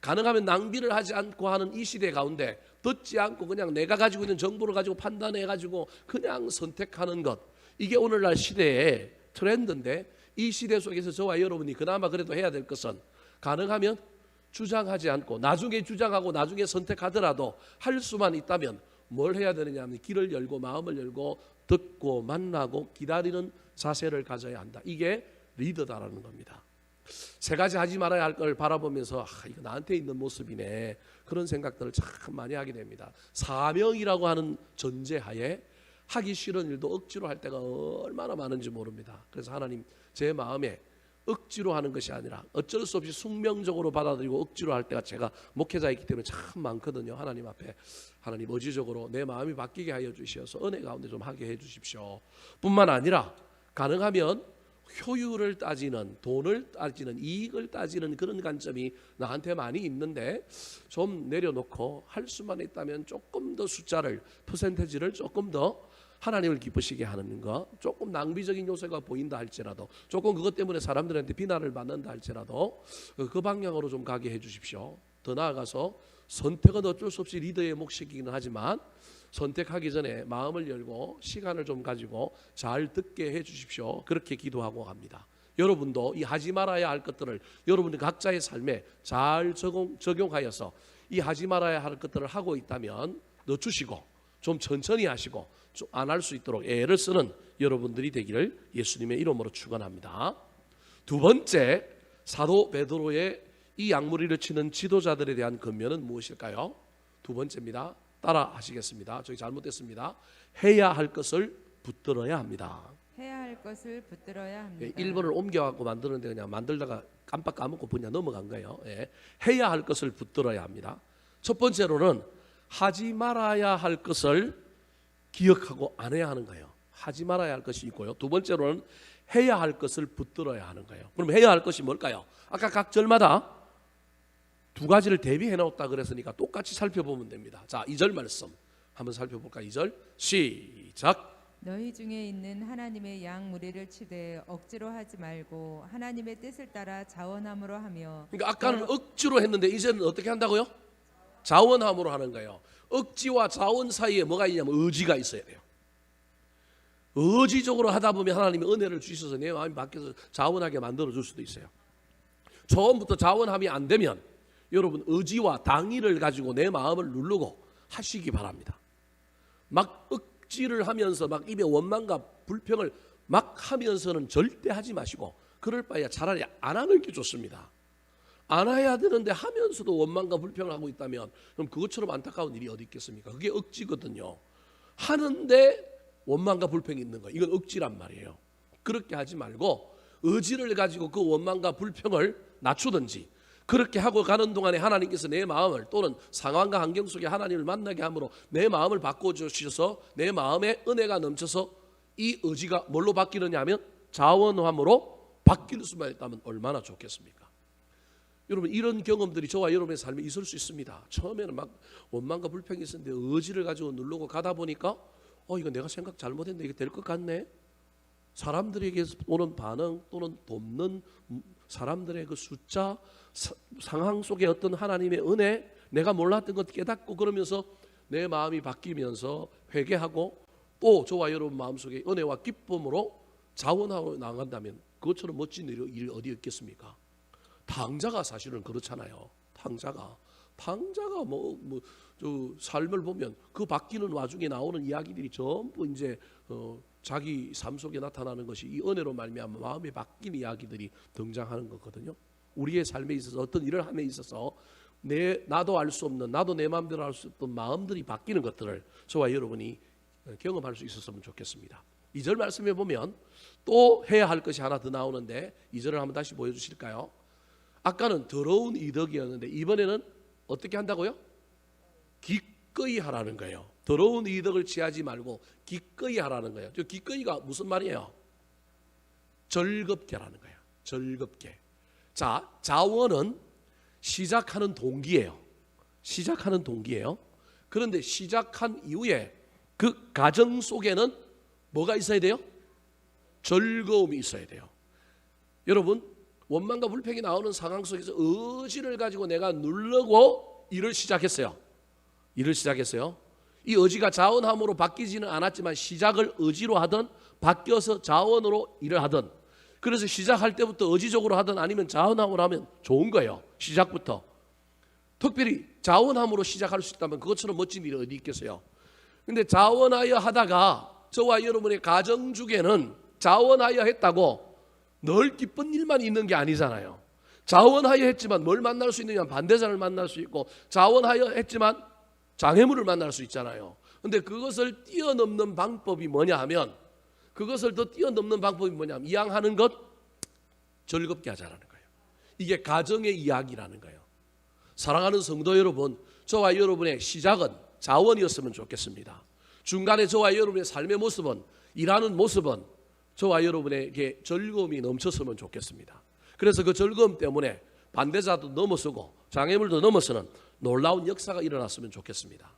가능하면 낭비를 하지 않고 하는 이 시대 가운데 듣지 않고 그냥 내가 가지고 있는 정보를 가지고 판단해 가지고 그냥 선택하는 것, 이게 오늘날 시대의 트렌드인데 이 시대 속에서 저와 여러분이 그나마 그래도 해야 될 것은 가능하면 주장하지 않고 나중에 주장하고 나중에 선택하더라도 할 수만 있다면 뭘 해야 되느냐 하면 길을 열고 마음을 열고 듣고 만나고 기다리는 자세를 가져야 한다. 이게 리더다라는 겁니다. 세 가지 하지 말아야 할 걸 바라보면서 이거 나한테 있는 모습이네, 그런 생각들을 참 많이 하게 됩니다. 사명이라고 하는 전제하에 하기 싫은 일도 억지로 할 때가 얼마나 많은지 모릅니다. 그래서 하나님, 제 마음에 억지로 하는 것이 아니라 어쩔 수 없이 숙명적으로 받아들이고 억지로 할 때가 제가 목회자이기 때문에 참 많거든요. 하나님 앞에 하나님 의지적으로 내 마음이 바뀌게 하여 주시어서 은혜 가운데 좀 하게 해 주십시오. 뿐만 아니라 가능하면 효율을 따지는, 돈을 따지는, 이익을 따지는 그런 관점이 나한테 많이 있는데 좀 내려놓고 할 수만 있다면 조금 더 숫자를, 퍼센테지를 조금 더 하나님을 기쁘시게 하는 것, 조금 낭비적인 요소가 보인다 할지라도, 조금 그것 때문에 사람들한테 비난을 받는다 할지라도 그 방향으로 좀 가게 해 주십시오. 더 나아가서 선택은 어쩔 수 없이 리더의 몫이기는 하지만 선택하기 전에 마음을 열고 시간을 좀 가지고 잘 듣게 해 주십시오. 그렇게 기도하고 갑니다. 여러분도 이 하지 말아야 할 것들을 여러분의 각자의 삶에 잘 적용하여서 이 하지 말아야 할 것들을 하고 있다면 늦추시고 좀 천천히 하시고 안 할 수 있도록 애를 쓰는 여러분들이 되기를 예수님의 이름으로 축원합니다. 두 번째, 사도 베드로의 이 양무리를 치는 지도자들에 대한 권면은 무엇일까요? 두 번째입니다. 따라 하시겠습니다. 저기 잘못됐습니다. 해야 할 것을 붙들어야 합니다. 해야 할 것을 붙들어야 합니다. 1번을 옮겨갖고 만드는데 그냥 만들다가 깜빡 까먹고 그냥 넘어간 거예요. 해야 할 것을 붙들어야 합니다. 첫 번째로는 하지 말아야 할 것을 기억하고 안 해야 하는 거예요. 하지 말아야 할 것이 있고요. 두 번째로는 해야 할 것을 붙들어야 하는 거예요. 그럼 해야 할 것이 뭘까요? 아까 각 절마다 두 가지를 대비해 놓았다 그랬으니까 똑같이 살펴보면 됩니다. 자, 2절 말씀 한번 살펴볼까요? 2절 시작. 너희 중에 있는 하나님의 양 무리를 치되 억지로 하지 말고 하나님의 뜻을 따라 자원함으로 하며. 그러니까 아까는 억지로 했는데 이제는 어떻게 한다고요? 자원함으로 하는 거예요. 억지와 자원 사이에 뭐가 있냐면 의지가 있어야 돼요. 의지적으로 하다 보면 하나님이 은혜를 주셔서 내 마음이 바뀌어서 자원하게 만들어 줄 수도 있어요. 처음부터 자원함이 안 되면 여러분 의지와 당의를 가지고 내 마음을 누르고 하시기 바랍니다. 막 억지를 하면서 막 입에 원망과 불평을 막 하면서는 절대 하지 마시고 그럴 바에야 차라리 안 하는 게 좋습니다. 안 해야 되는데 하면서도 원망과 불평을 하고 있다면 그럼 그것처럼 안타까운 일이 어디 있겠습니까? 그게 억지거든요. 하는데 원망과 불평이 있는 거 이건 억지란 말이에요. 그렇게 하지 말고 의지를 가지고 그 원망과 불평을 낮추든지 그렇게 하고 가는 동안에 하나님께서 내 마음을 또는 상황과 환경 속에 하나님을 만나게 함으로 내 마음을 바꿔주셔서 내 마음에 은혜가 넘쳐서 이 의지가 뭘로 바뀌느냐 하면 자원함으로 바뀔 수만 있다면 얼마나 좋겠습니까? 여러분 이런 경험들이 저와 여러분의 삶에 있을 수 있습니다. 처음에는 막 원망과 불평이 있었는데 의지를 가지고 누르고 가다 보니까 이거 내가 생각 잘못했는데 이게 될 것 같네. 사람들에게 오는 반응 또는 돕는 사람들의 그 숫자 상황 속에 어떤 하나님의 은혜 내가 몰랐던 것 깨닫고 그러면서 내 마음이 바뀌면서 회개하고 또 저와 여러분 마음속에 은혜와 기쁨으로 자원하고 나간다면 그것처럼 멋진 일이 어디 있겠습니까? 탕자가 사실은 그렇잖아요. 탕자가 저 삶을 보면 그 바뀌는 와중에 나오는 이야기들이 전부 이제 자기 삶 속에 나타나는 것이 이 은혜로 말미암아 마음이 바뀐 이야기들이 등장하는 거거든요. 우리의 삶에 있어서 어떤 일을 함에 있어서 나도 알 수 없는 나도 내 마음대로 할 수 없던 마음들이 바뀌는 것들을 저와 여러분이 경험할 수 있었으면 좋겠습니다. 2절 말씀에 보면 또 해야 할 것이 하나 더 나오는데 2절을 한번 다시 보여주실까요? 아까는 더러운 이덕이었는데 이번에는 어떻게 한다고요? 기꺼이 하라는 거예요. 더러운 이덕을 취하지 말고 기꺼이 하라는 거예요. 저 기꺼이가 무슨 말이에요? 즐겁게라는 거예요. 즐겁게. 자, 자원은 시작하는 동기예요. 시작하는 동기예요. 그런데 시작한 이후에 그 과정 속에는 뭐가 있어야 돼요? 즐거움이 있어야 돼요. 여러분 원망과 불평이 나오는 상황 속에서 의지를 가지고 내가 누르고 일을 시작했어요. 이 의지가 자원함으로 바뀌지는 않았지만 시작을 의지로 하든 바뀌어서 자원으로 일을 하든 그래서 시작할 때부터 의지적으로 하든 아니면 자원함으로 하면 좋은 거예요. 시작부터. 특별히 자원함으로 시작할 수 있다면 그것처럼 멋진 일이 어디 있겠어요. 근데 자원하여 하다가 저와 여러분의 가정 중에는 자원하여 했다고 늘 기쁜 일만 있는 게 아니잖아요. 자원하여 했지만 뭘 만날 수 있느냐? 반대자를 만날 수 있고 자원하여 했지만 장애물을 만날 수 있잖아요. 근데 그것을 뛰어넘는 방법이 뭐냐 하면 이양하는 것 즐겁게 하자라는 거예요. 이게 가정의 이야기라는 거예요. 사랑하는 성도 여러분, 저와 여러분의 시작은 자원이었으면 좋겠습니다. 중간에 저와 여러분의 삶의 모습은 일하는 모습은 저와 여러분에게 즐거움이 넘쳤으면 좋겠습니다. 그래서 그 즐거움 때문에 반대자도 넘어서고 장애물도 넘어서는 놀라운 역사가 일어났으면 좋겠습니다.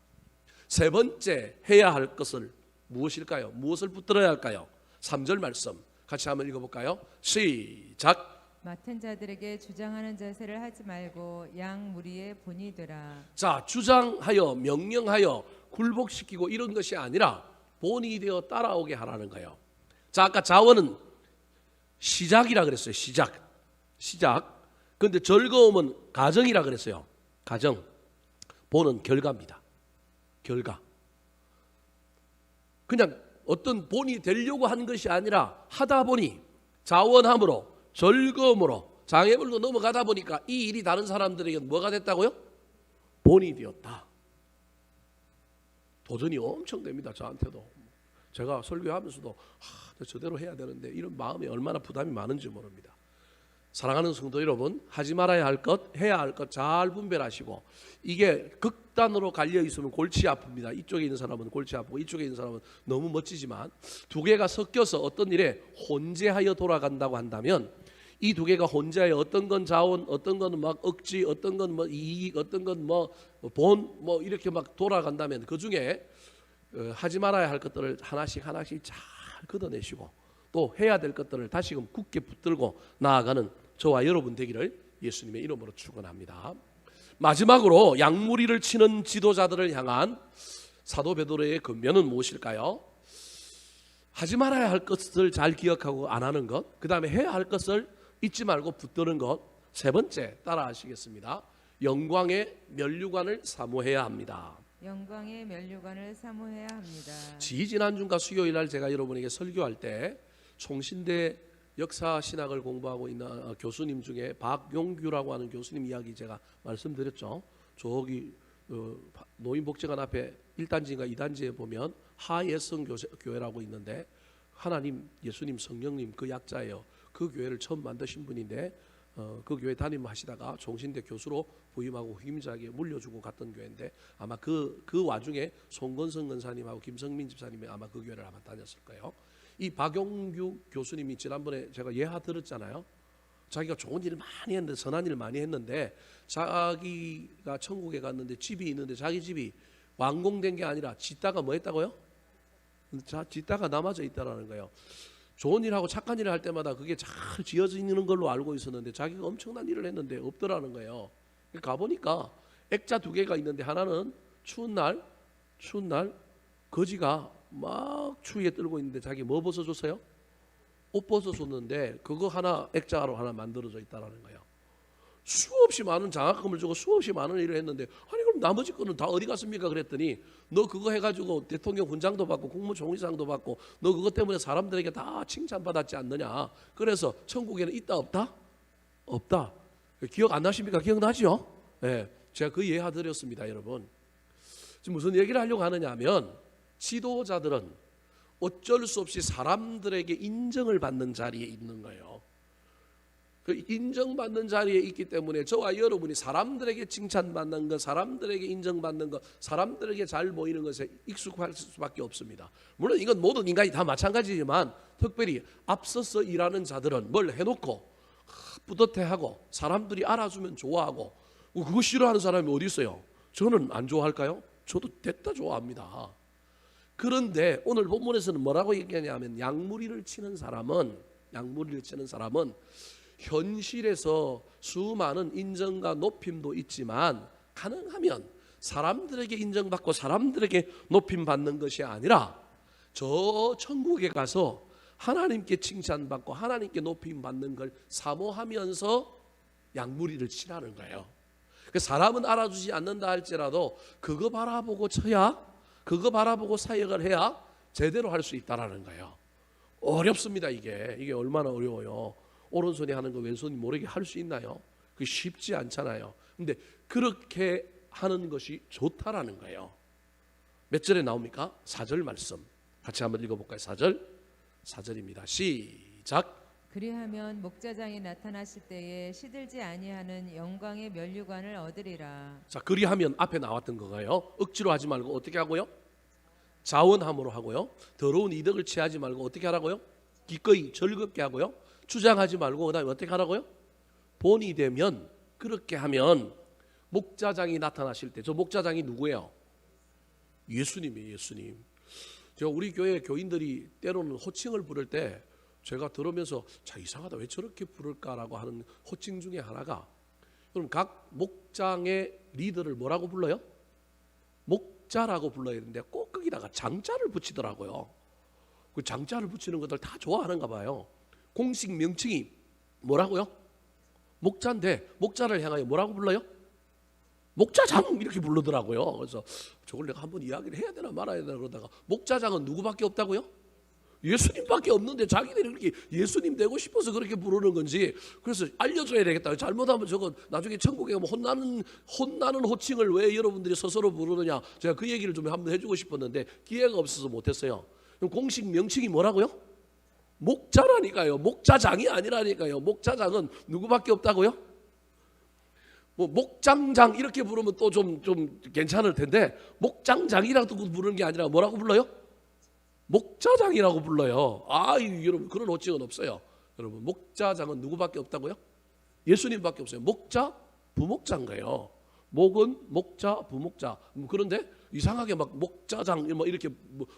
세 번째 해야 할 것을 무엇일까요? 무엇을 붙들어야 할까요? 3절 말씀 같이 한번 읽어볼까요? 시작. 맡은 자들에게 주장하는 자세를 하지 말고 양 무리의 본이 되라. 자, 주장하여 명령하여 굴복시키고 이런 것이 아니라 본이 되어 따라오게 하라는 거예요. 자, 아까 자원은 시작이라 그랬어요. 시작. 그런데 즐거움은 가정이라 그랬어요. 가정. 본은 결과입니다. 결과. 그냥 어떤 본이 되려고 한 것이 아니라 하다 보니 자원함으로 즐거움으로 장애물도 넘어가다 보니까 이 일이 다른 사람들에게 뭐가 됐다고요? 본이 되었다. 도전이 엄청 됩니다. 저한테도. 제가 설교하면서도 저대로 해야 되는데 이런 마음에 얼마나 부담이 많은지 모릅니다. 사랑하는 성도 여러분, 하지 말아야 할 것, 해야 할 것 잘 분별하시고 이게 극단으로 갈려 있으면 골치 아픕니다. 이쪽에 있는 사람은 골치 아프고 이쪽에 있는 사람은 너무 멋지지만 두 개가 섞여서 어떤 일에 혼재하여 돌아간다고 한다면 이 두 개가 혼재하여 어떤 건 자원, 어떤 건 막 억지, 어떤 건 뭐 이익, 어떤 건 뭐 본, 뭐 이렇게 막 돌아간다면 그 중에 하지 말아야 할 것들을 하나씩 잘 걷어내시고 또 해야 될 것들을 다시금 굳게 붙들고 나아가는 저와 여러분 되기를 예수님의 이름으로 축원합니다. 마지막으로 양무리를 치는 지도자들을 향한 사도 베드로의 권면은 무엇일까요? 하지 말아야 할 것을 잘 기억하고 안 하는 것, 그 다음에 해야 할 것을 잊지 말고 붙드는 것, 세 번째 따라 하시겠습니다. 영광의 면류관을 사모해야 합니다. 영광의 면류관을 사모해야 합니다. 지지난주가 수요일 날 제가 여러분에게 설교할 때 총신대 역사 신학을 공부하고 있는 교수님 중에 박용규라고 하는 교수님 이야기 제가 말씀드렸죠. 저기 노인복지관 앞에 1단지인가 2단지에 보면 하예성 교회라고 있는데 하나님, 예수님, 성령님 그 약자예요. 그 교회를 처음 만드신 분인데 그 교회 담임하시다가 총신대 교수로 부임하고 힘자게 물려주고 갔던 교회인데 아마 그 와중에 송건성 권사님하고 김성민 집사님이 아마 그 교회를 아마 다녔을 거예요. 이 박용규 교수님이 지난번에 제가 예하 들었잖아요. 자기가 좋은 일을 많이 했는데, 선한 일을 많이 했는데 자기가 천국에 갔는데 집이 있는데 자기 집이 완공된 게 아니라 짓다가 뭐 했다고요? 짓다가 남아져 있다라는 거예요. 좋은 일하고 착한 일을 할 때마다 그게 잘 지어지는 걸로 알고 있었는데 자기가 엄청난 일을 했는데 없더라는 거예요. 가보니까 액자 2개가 있는데 하나는 추운 날 거지가 막 추위에 떨고 있는데 자기 뭐 벗어줬어요? 옷 벗어줬는데 그거 하나 액자로 하나 만들어져 있다라는 거예요. 수없이 많은 장학금을 주고 수없이 많은 일을 했는데 아니 그럼 나머지 거는 다 어디 갔습니까? 그랬더니 너 그거 해가지고 대통령 훈장도 받고 국무총리상도 받고 너 그것 때문에 사람들에게 다 칭찬받았지 않느냐. 그래서 천국에는 있다 없다? 없다. 기억 안 나십니까? 기억나죠? 네, 제가 그 예하 드렸습니다. 여러분 지금 무슨 얘기를 하려고 하느냐 하면 지도자들은 어쩔 수 없이 사람들에게 인정을 받는 자리에 있는 거예요. 그 인정받는 자리에 있기 때문에 저와 여러분이 사람들에게 칭찬받는 것, 사람들에게 인정받는 것, 사람들에게 잘 보이는 것에 익숙할 수밖에 없습니다. 물론 이건 모든 인간이 다 마찬가지지만 특별히 앞서서 일하는 자들은 뭘 해놓고 뿌듯해하고 사람들이 알아주면 좋아하고 그거 싫어하는 사람이 어디 있어요? 저는 안 좋아할까요? 저도 됐다 좋아합니다. 그런데 오늘 본문에서는 뭐라고 얘기하냐면 양무리를 치는 사람은 현실에서 수많은 인정과 높임도 있지만 가능하면 사람들에게 인정받고 사람들에게 높임받는 것이 아니라 저 천국에 가서 하나님께 칭찬받고 하나님께 높임받는 걸 사모하면서 양무리를 치라는 거예요. 그 사람은 알아주지 않는다 할지라도 그거 바라보고 쳐야, 그거 바라보고 사역을 해야 제대로 할 수 있다라는 거예요. 어렵습니다. 이게 얼마나 어려워요. 오른손이 하는 거 왼손이 모르게 할 수 있나요? 그게 쉽지 않잖아요. 근데 그렇게 하는 것이 좋다라는 거예요. 몇 절에 나옵니까? 4절 말씀 같이 한번 읽어볼까요? 4절입니다. 시작. 그리하면 목자장이 나타나실 때에 시들지 아니하는 영광의 면류관을 얻으리라. 자, 그리하면 앞에 나왔던 거가요. 억지로 하지 말고 어떻게 하고요? 자원함으로 하고요. 더러운 이득을 취하지 말고 어떻게 하라고요? 기꺼이 즐겁게 하고요. 주장하지 말고 그다음에 어떻게 하라고요? 본이 되면, 그렇게 하면 목자장이 나타나실 때, 저 목자장이 누구예요? 예수님이에요. 예수님. 제가 우리 교회 교인들이 때로는 호칭을 부를 때 제가 들으면서 자, 이상하다, 왜 저렇게 부를까라고 하는 호칭 중에 하나가, 여러분 각 목장의 리더를 뭐라고 불러요? 목자라고 불러야 되는데 꼭 거기다가 장자를 붙이더라고요. 그 장자를 붙이는 것들 다 좋아하는가 봐요. 공식 명칭이 뭐라고요? 목자인데 목자를 향하여 뭐라고 불러요? 목자장 이렇게 부르더라고요. 그래서 저걸 내가 한번 이야기를 해야 되나 말아야 되나 그러다가, 목자장은 누구밖에 없다고요? 예수님밖에 없는데 자기들이 그렇게 예수님 되고 싶어서 그렇게 부르는 건지, 그래서 알려줘야 되겠다. 잘못하면 저거 나중에 천국에 가면 혼나는 호칭을 왜 여러분들이 스스로 부르느냐, 제가 그 얘기를 좀 한번 해주고 싶었는데 기회가 없어서 못했어요. 그럼 공식 명칭이 뭐라고요? 목자라니까요. 목자장이 아니라니까요. 목자장은 누구밖에 없다고요? 뭐 목장장 이렇게 부르면 또 좀 괜찮을 텐데, 목장장이라고 부르는 게 아니라 뭐라고 불러요? 목자장이라고 불러요. 여러분 그런 호칭은 없어요. 여러분 목자장은 누구밖에 없다고요? 예수님밖에 없어요. 목자, 부목자인 거예요. 목은 목자, 부목자. 그런데 이상하게 막 목자장 이렇게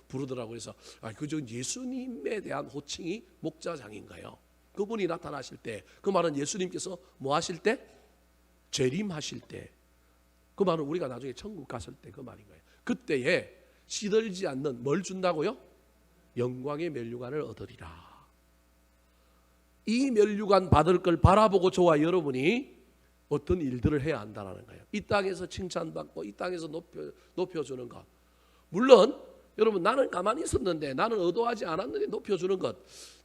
부르더라고요. 그래서 그저 예수님에 대한 호칭이 목자장인 거예요. 그분이 나타나실 때, 그 말은 예수님께서 뭐 하실 때? 재림하실 때, 그 말은 우리가 나중에 천국 갔을 때 그 말인 거예요. 그때에 시들지 않는 뭘 준다고요? 영광의 면류관을 얻으리라. 이 면류관 받을 걸 바라보고 저와 여러분이 어떤 일들을 해야 한다는 거예요. 이 땅에서 칭찬받고 이 땅에서 높여주는 것. 물론 여러분 나는 가만히 있었는데 나는 의도하지 않았는데 높여주는 것.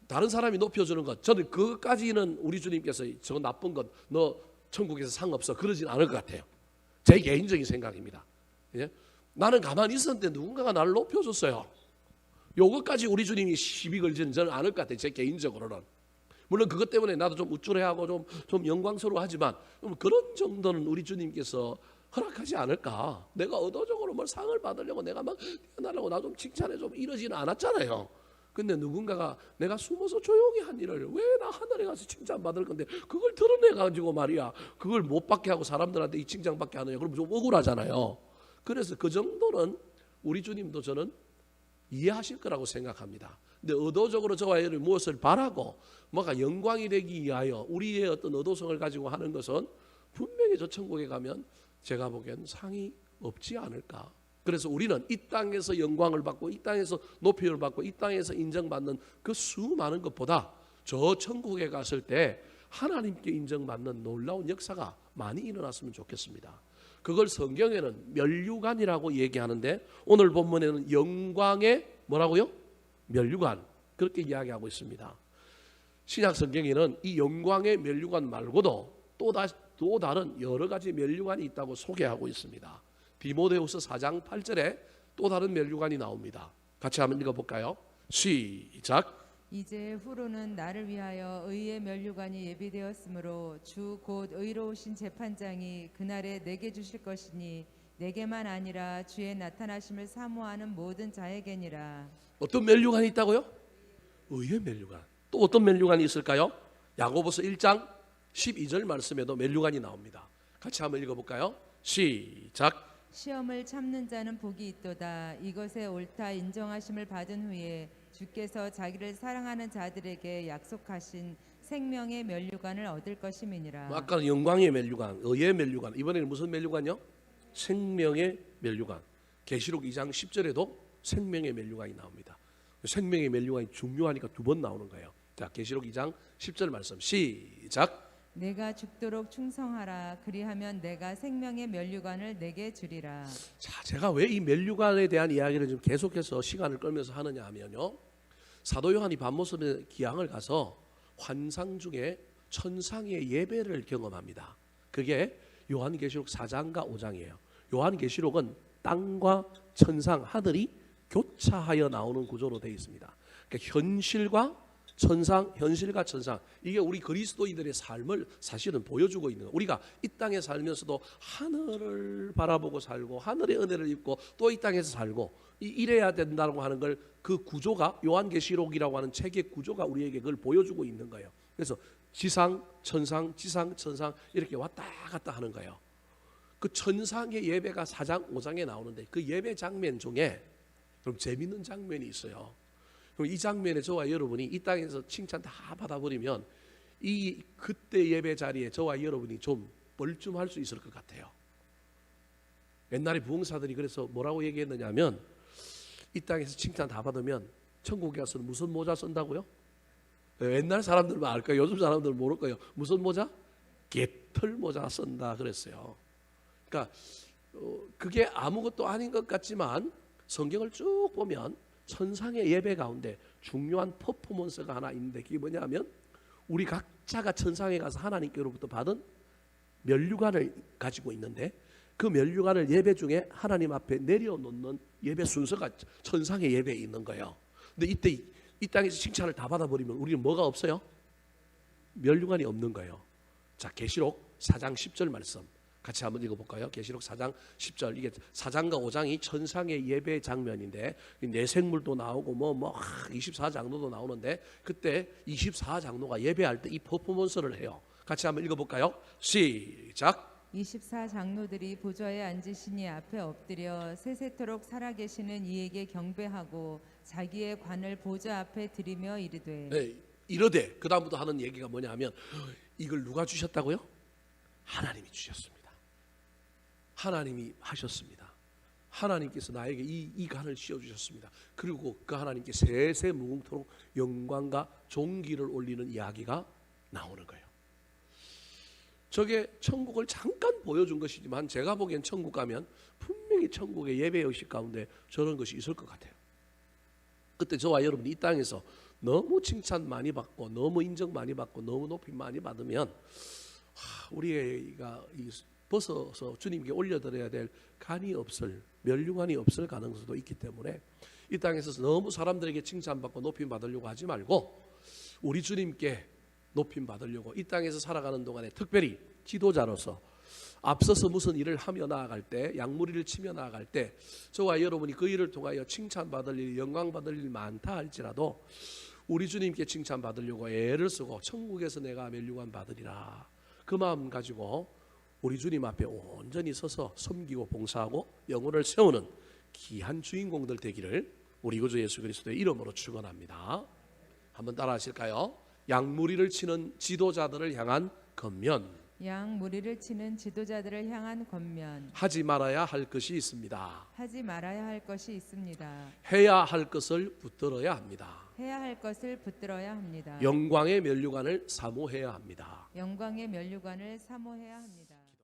다른 사람이 높여주는 것. 저는 그것까지는 우리 주님께서 저 나쁜 것 너 천국에서 상 없어 그러진 않을 것 같아요. 제 개인적인 생각입니다. 예? 나는 가만히 있었는데 누군가가 나를 높여줬어요. 요것까지 우리 주님이 시비 걸지는 저는 않을 것 같아요. 제 개인적으로는. 물론 그것 때문에 나도 좀 우쭐해하고 좀 영광스러워하지만 그런 정도는 우리 주님께서 허락하지 않을까. 내가 의도적으로 뭘 상을 받으려고 내가 막 뛰어나려고 나 좀 칭찬해 좀 이러지는 않았잖아요. 근데 누군가가 내가 숨어서 조용히 한 일을 왜 나 하늘에 가서 칭찬받을 건데 그걸 드러내가지고 말이야 그걸 못 받게 하고 사람들한테 이 칭찬받게 하느냐. 그러면 좀 억울하잖아요. 그래서 그 정도는 우리 주님도 저는 이해하실 거라고 생각합니다. 근데 의도적으로 저와 여러분이 무엇을 바라고 뭐가 영광이 되기 위하여 우리의 어떤 의도성을 가지고 하는 것은 분명히 저 천국에 가면 제가 보기엔 상이 없지 않을까. 그래서 우리는 이 땅에서 영광을 받고 이 땅에서 높이를 받고 이 땅에서 인정받는 그 수많은 것보다 저 천국에 갔을 때 하나님께 인정받는 놀라운 역사가 많이 일어났으면 좋겠습니다. 그걸 성경에는 면류관이라고 얘기하는데 오늘 본문에는 영광의 뭐라고요? 면류관 그렇게 이야기하고 있습니다. 신약 성경에는 이 영광의 면류관 말고도 또 다른 여러 가지 면류관이 있다고 소개하고 있습니다. 디모데후서 4장 8절에 또 다른 면류관이 나옵니다. 같이 한번 읽어볼까요? 시작. 이제 후로는 나를 위하여 의의 면류관이 예비되었으므로 주 곧 의로우신 재판장이 그날에 내게 주실 것이니 내게만 아니라 주의 나타나심을 사모하는 모든 자에게니라. 어떤 면류관이 있다고요? 의의 면류관. 또 어떤 면류관이 있을까요? 야고보서 1장 12절 말씀에도 면류관이 나옵니다. 같이 한번 읽어볼까요? 시작. 시험을 참는 자는 복이 있도다. 이것에 옳다 인정하심을 받은 후에 주께서 자기를 사랑하는 자들에게 약속하신 생명의 면류관을 얻을 것임이니라. 아까는 영광의 면류관, 의의 면류관. 이번에는 무슨 면류관이요? 생명의 면류관. 계시록 2장 10절에도 생명의 면류관이 나옵니다. 생명의 면류관이 중요하니까 두 번 나오는 거예요. 자, 계시록 2장 10절 말씀 시작. 내가 죽도록 충성하라. 그리하면 내가 생명의 면류관을 내게 주리라. 자, 제가 왜 이 면류관에 대한 이야기를 좀 계속해서 시간을 끌면서 하느냐 하면요. 사도 요한이 밤모습의 기항을 가서 환상 중에 천상의 예배를 경험합니다. 그게 요한계시록 4장과 5장이에요. 요한계시록은 땅과 천상, 하늘이 교차하여 나오는 구조로 되어 있습니다. 그러니까 현실과 천상, 현실과 천상, 이게 우리 그리스도인들의 삶을 사실은 보여주고 있는 거예요. 우리가 이 땅에 살면서도 하늘을 바라보고 살고 하늘의 은혜를 입고 또 이 땅에서 살고 이래야 된다고 하는 걸 그 구조가 요한계시록이라고 하는 책의 구조가 우리에게 그걸 보여주고 있는 거예요. 그래서 지상, 천상, 지상, 천상 이렇게 왔다 갔다 하는 거예요. 그 천상의 예배가 4장, 5장에 나오는데 그 예배 장면 중에 좀 재밌는 장면이 있어요. 이 장면에 저와 여러분이 이 땅에서 칭찬 다 받아버리면 이 그때 예배 자리에 저와 여러분이 좀 뻘쭘할 수 있을 것 같아요. 옛날에 부흥사들이 그래서 뭐라고 얘기했느냐면 이 땅에서 칭찬 다 받으면 천국에 가서는 무슨 모자 쓴다고요? 옛날 사람들만 알 거예요. 요즘 사람들은 모를 거예요. 무슨 모자? 개털 모자 쓴다 그랬어요. 그러니까 그게 아무것도 아닌 것 같지만 성경을 쭉 보면 천상의 예배 가운데 중요한 퍼포먼스가 하나 있는데 그게 뭐냐면 우리 각자가 천상에 가서 하나님께로부터 받은 면류관을 가지고 있는데 그 면류관을 예배 중에 하나님 앞에 내려놓는 예배 순서가 천상의 예배에 있는 거예요. 근데 이때 이 땅에서 칭찬을 다 받아버리면 우리는 뭐가 없어요? 면류관이 없는 거예요. 자, 계시록 4장 10절 말씀 같이 한번 읽어볼까요? 계시록 4장 10절. 이게 4장과 5장이 천상의 예배 장면인데 내생물도 나오고 24장로도 나오는데 그때 24장로가 예배할 때 이 퍼포먼스를 해요. 같이 한번 읽어볼까요? 시작. 24장로들이 보좌에 앉으시니 앞에 엎드려 세세토록 살아계시는 이에게 경배하고 자기의 관을 보좌 앞에 드리며 이르되 이르되 그 다음부터 하는 얘기가 뭐냐 하면 이걸 누가 주셨다고요? 하나님이 주셨습니다. 하나님이 하셨습니다. 하나님께서 나에게 이 간을 씌워주셨습니다. 그리고 그 하나님께 세세 무궁토록 영광과 존귀를 올리는 이야기가 나오는 거예요. 저게 천국을 잠깐 보여준 것이지만 제가 보기엔 천국 가면 분명히 천국의 예배의식 가운데 저런 것이 있을 것 같아요. 그때 저와 여러분이 이 땅에서 너무 칭찬 많이 받고 너무 인정 많이 받고 너무 높임 많이 받으면 우리가 벗어서 주님께 올려드려야 될 간이 없을, 면류관이 없을 가능성도 있기 때문에 이 땅에서 너무 사람들에게 칭찬받고 높임 받으려고 하지 말고 우리 주님께 높임 받으려고 이 땅에서 살아가는 동안에 특별히 지도자로서 앞서서 무슨 일을 하며 나아갈 때, 양무리를 치며 나아갈 때 저와 여러분이 그 일을 통하여 칭찬받을 일, 영광받을 일이 많다 할지라도 우리 주님께 칭찬받으려고 애를 쓰고 천국에서 내가 면류관 받으리라 그 마음 가지고 우리 주님 앞에 온전히 서서 섬기고 봉사하고 영혼을 세우는 귀한 주인공들 되기를 우리 구주 예수 그리스도의 이름으로 축원합니다. 한번 따라 하실까요? 양무리를 치는 지도자들을 향한 권면, 양무리를 치는 지도자들을 향한 권면, 하지 말아야 할 것이 있습니다. 하지 말아야 할 것이 있습니다. 해야 할 것을 붙들어야 합니다. 해야 할 것을 붙들어야 합니다. 영광의 면류관을 사모해야 합니다. 영광의 면류관을 사모해야 합니다.